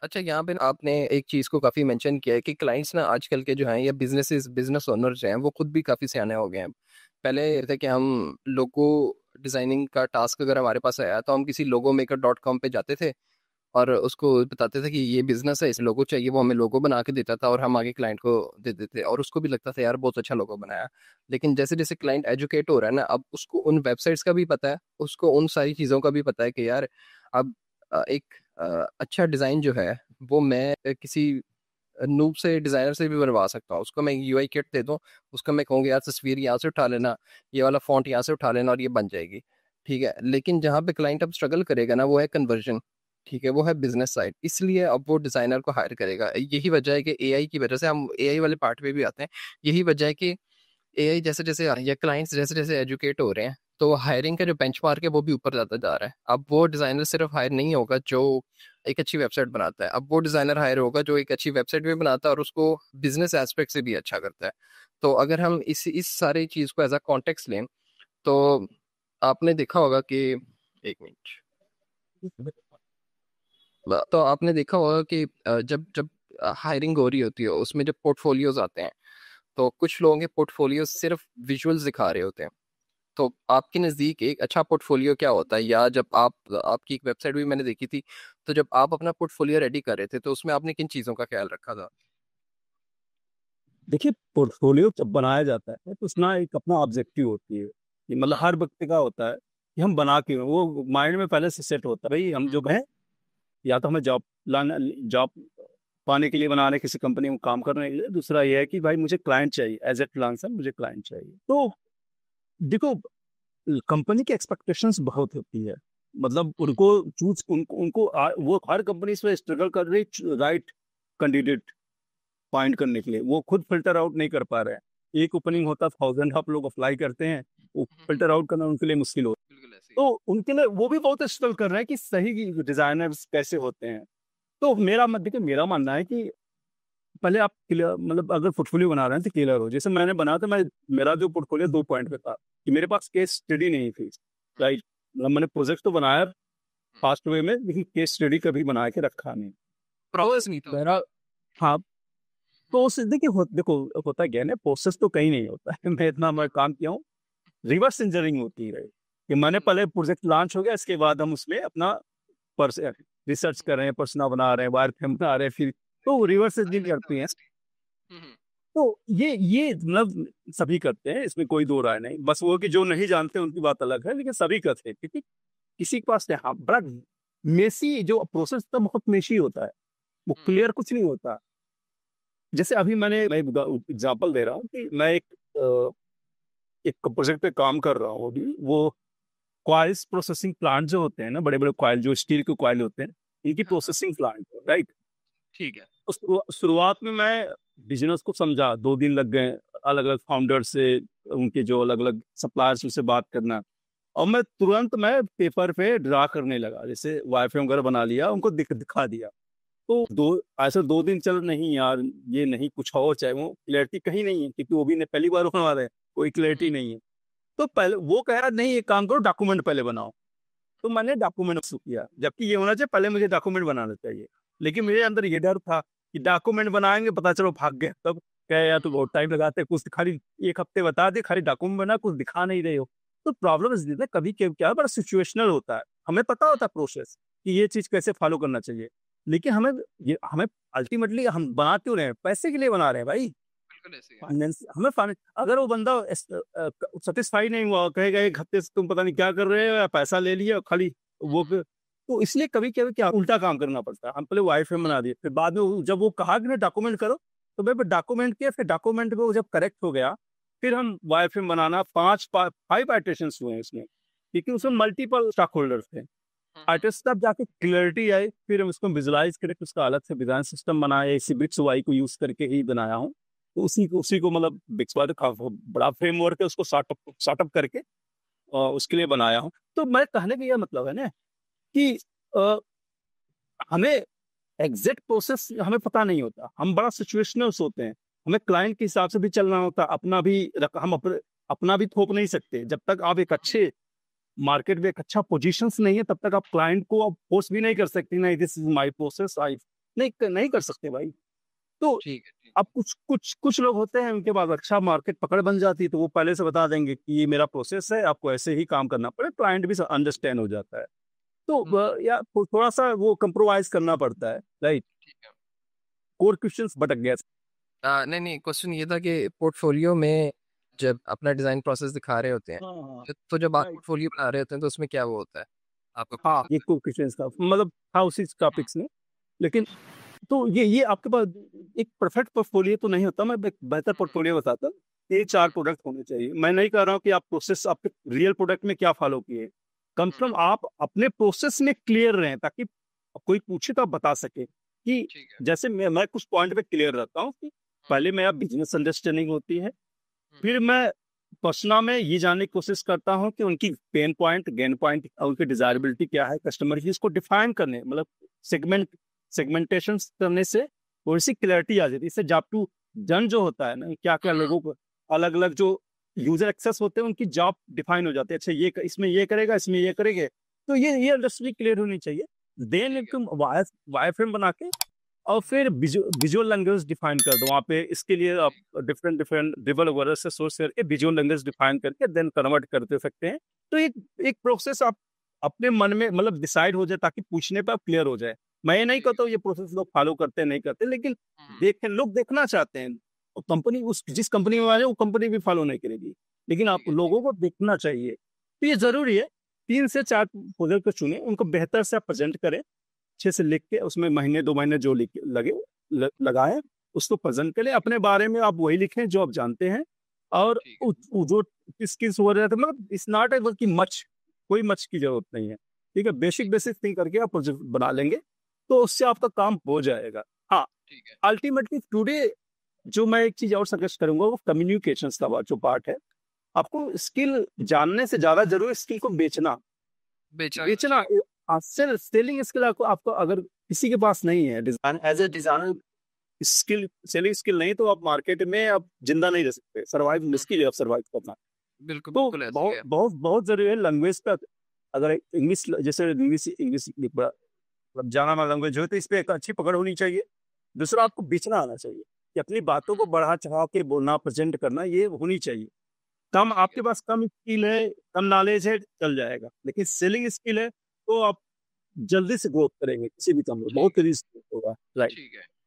अच्छा, यहाँ पे ना आपने एक चीज को काफी मेंशन किया है कि क्लाइंट्स ना आजकल के जो हैं या बिजनेस ओनर जो हैं वो खुद भी काफी सियाने हो गए हैं। पहले ये था कि हम लोगो डिजाइनिंग का टास्क अगर हमारे पास आया तो हम किसी लोगो मेकर डॉट कॉम पे जाते थे और उसको बताते थे कि ये बिजनेस है, इस लोगो चाहिए। वो हमें लोगो बना के देता था और हम आगे क्लाइंट को दे देते और उसको भी लगता था यार बहुत अच्छा लोगो बनाया। लेकिन जैसे जैसे क्लाइंट एजुकेट हो रहा है ना, अब उसको उन वेबसाइट्स का भी पता है, उसको उन सारी चीज़ों का भी पता है कि यार अब एक अच्छा डिज़ाइन जो है वो मैं किसी नूब से डिज़ाइनर से भी बनवा सकता हूँ। उसको मैं यूआई किट दे दूँ, उसको मैं कहूँगी यार तस्वीर यहाँ से उठा लेना, ये वाला फॉन्ट यहाँ से उठा लेना और ये बन जाएगी। ठीक है, लेकिन जहाँ पे क्लाइंट अब स्ट्रगल करेगा ना वो है कन्वर्जन। ठीक है, वो है बिजनेस साइड, इसलिए अब वो डिजाइनर को हायर करेगा। यही वजह है कि एआई की वजह से, हम एआई वाले पार्ट पे भी आते हैं, यही वजह है कि एआई जैसे जैसे या क्लाइंट्स जैसे जैसे एजुकेट हो रहे हैं तो हायरिंग का जो बेंचमार्क है वो भी ऊपर जाता जा रहा है। अब वो डिजाइनर सिर्फ हायर नहीं होगा जो एक अच्छी वेबसाइट बनाता है, अब वो डिजाइनर हायर होगा जो एक अच्छी वेबसाइट भी बनाता है और उसको बिजनेस एस्पेक्ट से भी अच्छा करता है। तो अगर हम इस सारी चीज को एज अ कॉन्टेक्स्ट लें तो आपने देखा होगा कि, एक मिनट, तो आपने देखा होगा कि जब जब हायरिंग हो रही होती है उसमें जब पोर्टफोलियोज आते हैं तो कुछ लोगों के पोर्टफोलियो सिर्फ विजुअल्स दिखा रहे होते हैं। तो आपके नज़दीक एक अच्छा पोर्टफोलियो क्या होता है, या जब आप आपकी एक वेबसाइट भी मैंने देखी थी, तो जब आप अपना पोर्टफोलियो रेडी कर रहे थे तो उसमें आपने किन चीज़ों का ख्याल रखा था? देखिए, पोर्टफोलियो जब बनाया जाता है तो उसमें एक अपना ऑब्जेक्टिव होती है कि मतलब हम्म। हर व्यक्ति का होता है कि हम बना के, वो माइंड में पहले से सेट होता है भाई हम हम्म। जो है, या तो हमें जॉब लाना, जॉब पाने के लिए बना रहे हैं, किसी कंपनी में काम करने के लिए। दूसरा ये है कि भाई मुझे क्लाइंट चाहिए, एज ए फ्रीलांसर मुझे क्लाइंट चाहिए। तो देखो, कंपनी की एक्सपेक्टेशंस बहुत होती है। मतलब हम्म। उनको चूज उनको उनको वो हर कंपनी इसमें स्ट्रगल कर रही राइट कैंडिडेट फाइंड करने के लिए। वो खुद फिल्टर आउट नहीं कर पा रहे हैं। एक ओपनिंग होता है, 1000 आप लोग अप्लाई करते हैं, वो फिल्टर आउट करना उनके लिए मुश्किल होता है। बिल्कुल ऐसे ही। तो उनके लिए वो भी बहुत स्ट्रगल कर रहे हैं कि सही डिजाइनर्स कैसे होते हैं। तो मेरा मत देखिए, मेरा मानना है कि पहले आप क्लियर, मतलब अगर पोर्टफोलियो बना रहे हैं तो क्लियर हो। जैसे मैंने बनाया था, मैं मेरा जो पोर्टफोलियो 2 पॉइंट पे था कि मेरे पास केस स्टडी नहीं थी। हम्म। राइट, मतलब मैंने प्रोजेक्ट तो बनाया हम्म। फास्ट वे में, लेकिन केस स्टडी कभी बना के रखा नहीं प्रोसेस नहीं था उसमें। मेरा। हाँ, तो हम्म। उस देखिए देखो, होता क्या है ना, प्रोसेस तो कहीं नहीं होता है। मैं इतना मैं काम किया हूँ, रिवर्स इंजीनियरिंग होती है कि मैंने हम्म। पहले प्रोजेक्ट लॉन्च हो गया, इसके बाद हम उसमें अपना पर्स रिसर्च कर रहे हैं, पर्सना बना रहे हैं, वायर फ्रेम बना रहे हैं, फिर तो reverse I engineering like the करते हैं। ऑनेस्टी। हम्म। तो ये मतलब सभी करते हैं, इसमें कोई दो राय नहीं। बस वो कि जो नहीं जानते उनकी बात अलग है, लेकिन सभी करते हैं क्योंकि किसी के पास हाँ बड़ा मेसी जो प्रोसेस था, बहुत मेसी होता है, वो हम्म। क्लियर कुछ नहीं होता। जैसे अभी मैं एग्जांपल दे रहा हूँ कि मैं एक प्रोजेक्ट पे काम कर रहा हूँ अभी। वो कॉइल्स प्रोसेसिंग प्लांट जो होते हैं ना, बड़े बड़े कॉइल जो स्टील के कॉइल होते हैं, इनकी हाँ हाँ। Processing plant, right. ठीक है। तो शुरुआत में मैं बिजनेस को समझा, 2 दिन लग गए अलग अलग फाउंडर से, उनके जो अलग अलग सप्लायर्स से बात करना। और मैं तुरंत पेपर पे ड्रा करने लगा, जैसे वाईफाई वगैरह बना लिया, उनको दिखा दिया। तो ऐसे 2 दिन चल, नहीं यार ये नहीं, कुछ और चाहिए। वो क्लैरिटी कहीं नहीं है क्योंकि वो भी ने पहली बार होने वाला है, कोई क्लैरिटी हम्म। नहीं है। तो पहले वो कह रहा नहीं, एक काम करो, डॉक्यूमेंट पहले बनाओ। तो मैंने डॉक्यूमेंट शुरू किया, जबकि ये होना चाहिए पहले मुझे डॉक्यूमेंट बनाना चाहिए। लेकिन मेरे हम्म। अंदर ये डर था कि डॉक्यूमेंट बनाएंगे, पता चलो भाग गए, तब कहे यार तो हम्म। बहुत टाइम लगाते हैं, कुछ खाली 1 हफ्ते बता दे, खाली डॉक्यूमेंट बना, कुछ दिखा नहीं रहे हो। तो प्रॉब्लम इसलिए ना, कभी क्या बड़ा सिचुएशनल होता है। हमें पता होता है प्रोसेस कि ये चीज कैसे फॉलो करना चाहिए, लेकिन हमें अल्टीमेटली हम बना क्यों रहे हैं? पैसे के लिए बना रहे हैं भाई। बिल्कुल ऐसे ही है। फाइनेंस हमें फाइनेंस, अगर वो बंदा सेटिस्फाई नहीं हुआ, कहेगा 1 हफ्ते से तुम पता नहीं क्या कर रहे हो, या पैसा ले लिया खाली वो तो इसलिए कभी कभी क्या उल्टा काम करना पड़ता है। हम पहले वाईफाई बना दिए, फिर बाद में जब वो कहा कि ना डॉक्यूमेंट करो, तो मैं डॉक्यूमेंट किया। फिर डॉक्यूमेंट को जब करेक्ट हो गया, फिर हम वाईफाई बनाना, 5 आइटेशंस हुए इसमें, क्योंकि उसमें हम्म। मल्टीपल स्टॉक होल्डर्स थे। हम्म। आर्टिस्ट तब जाके क्लियरिटी आई, फिर हम उसको विजुलाइज करके उसका अलग से डिजाइन सिस्टम बनाया, इसी बिट्स वाई को यूज करके ही बनाया हूँ। तो उसी को मतलब बिट्स वाई का बड़ा फ्रेमवर्क है, उसको सॉर्टअप करके उसके लिए बनाया हूँ। तो मैं कहने का यह मतलब है ना कि अ, हमें एग्जैक्ट प्रोसेस हमें पता नहीं होता, हम बड़ा सिचुएशनल होते हैं। हमें क्लाइंट के हिसाब से भी चलना होता, अपना भी हम अपना भी थोप नहीं सकते। जब तक आप एक हम्म। अच्छे मार्केट में एक अच्छा पोजीशन नहीं है, तब तक आप क्लाइंट को आप फोर्स भी नहीं कर सकते, नहीं दिस इज माय प्रोसेस, आई नहीं नहीं कर सकते भाई। तो ठीक है, ठीक अब कुछ लोग होते हैं, उनके पास अच्छा मार्केट पकड़ बन जाती है, तो वो पहले से बता देंगे कि ये मेरा प्रोसेस है, आपको ऐसे ही काम करना पड़े, क्लाइंट भी अंडरस्टैंड हो जाता है। तो है। या थोड़ा सा वो कंप्रोमाइज करना पड़ता है, राइट। ठीक है। कोर क्वेश्चंस भटक गया। नहीं नहीं, क्वेश्चन ये था कि पोर्टफोलियो में जब अपना डिजाइन प्रोसेस दिखा रहे होते हैं, हाँ हाँ, तो जब आप राइट। पोर्टफोलियो बना रहे होते हैं तो उसमें क्या वो होता है आपका हाँ, प्रोसेस? ये कोर क्वेश्चंस का मतलब था उसी टॉपिक्स में। लेकिन तो ये आपके पास एक परफेक्ट पोर्टफोलियो तो नहीं होता, मैं एक बेहतर पोर्टफोलियो बताता हूँ। ये 4 प्रोडक्ट होने चाहिए। मैं नहीं कह रहा हूँ कि आप प्रोसेस आपके रियल प्रोडक्ट में क्या फॉलो किए, कम से कम आप अपने प्रोसेस में क्लियर रहें, ताकि कोई पूछे तो आप बता सके कि ठीक है। जैसे मैं कुछ पॉइंट पे क्लियर रहता हूँ कि पहले मेरा बिजनेस अंडरस्टैंडिंग होती है, फिर मैं पर्सना में ये जानने की कोशिश करता हूँ कि उनकी पेन पॉइंट, गेन पॉइंट और उनकी डिजायरेबिलिटी क्या है कस्टमर की, इसको डिफाइन करने मतलब सेगमेंटेशन करने से थोड़ी सी क्लैरिटी आ जाती है। इससे जॉब टू डन जो होता है ना, क्या क्या लोगों को अलग अलग जो यूजर एक्सेस होते हैं उनकी जॉब डिफाइन हो जाती है। अच्छा ये इसमें ये करेगा, इसमें ये करेंगे, तो ये अंडरस्टैंडिंग क्लियर होनी चाहिए। देन ठीक है। तुम वायर फ्रेम बना के और फिर विजुअल लैंग्वेज डिफाइन कर दो वहाँ पे। इसके लिए आप डिफरेंट डिफरेंट रिवर वगैरह से सोर्स करके विजुअल लैंग्वेज डिफाइन करके देन कन्वर्ट करते सकते हैं। तो एक एक प्रोसेस आप अपने मन में मतलब डिसाइड हो जाए, ताकि पूछने पे आप क्लियर हो जाए। मैं ये नहीं ठीक कहता हूँ ये प्रोसेस लोग फॉलो करते हैं नहीं करते, लेकिन है। देखें, लोग देखना चाहते हैं। और कंपनी उस जिस कंपनी में आ जाए वो कंपनी भी फॉलो नहीं करेगी, लेकिन आप ठीक है। ठीक लोगों को देखना चाहिए। तो ये जरूरी है। 3 से 4 प्रोजेक्ट को चुने, उनको बेहतर से आप प्रेजेंट करें, अच्छे से लिख के उसमें महीने 2 महीने जो लगे लगाएं, उसको प्रेजेंट करें। अपने बारे में आप वही लिखें जो आप जानते हैं, और ठीक है। जो किस हो रहा है, मतलब इट्स नॉट ए की मच, कोई मच की जरूरत नहीं है। ठीक है, बेसिक ठीक बेसिक थिंग करके आप प्रोजेक्ट बना लेंगे, तो उससे आपका काम हो जाएगा। हाँ, ठीक है। अल्टीमेटली टुडे जो मैं एक चीज और सजेस्ट करूंगा, वो कम्युनिकेशन का जो पार्ट है। आपको स्किल जानने से ज्यादा जरूरी स्किल को बेचना। बेचा जाना बेचना, चाहिए। सेलिंग स्किल आपको अगर किसी के पास नहीं है, design as a designer skill, selling skill नहीं, तो आप मार्केट में आप जिंदा नहीं रह सकते। सर्वाइव मुश्किल है, आप सर्वाइव करना। बिल्कुल तो बिल्कुल ऐसे ही बहुत है। बहुत बहुत जरूरी है लैंग्वेज पे। अगर इंग्लिश, जैसे इंग्लिश इंग्लिश मतलब जाना माना लैंग्वेज हो, तो इस पे एक अच्छी पकड़ होनी चाहिए। दूसरा, आपको बेचना आना चाहिए, कि अपनी बातों को बढ़ा चढ़ा के बोलना, प्रेजेंट करना, ये होनी चाहिए। कम ठीक है। आपके पास कम स्किल है, कम नॉलेज है, चल जाएगा, लेकिन सेलिंग स्किल है तो आप जल्दी से ग्रोथ करेंगे किसी भी काम में, बहुत ठीक है। तेजी से growth होगा, राइट। ठीक है।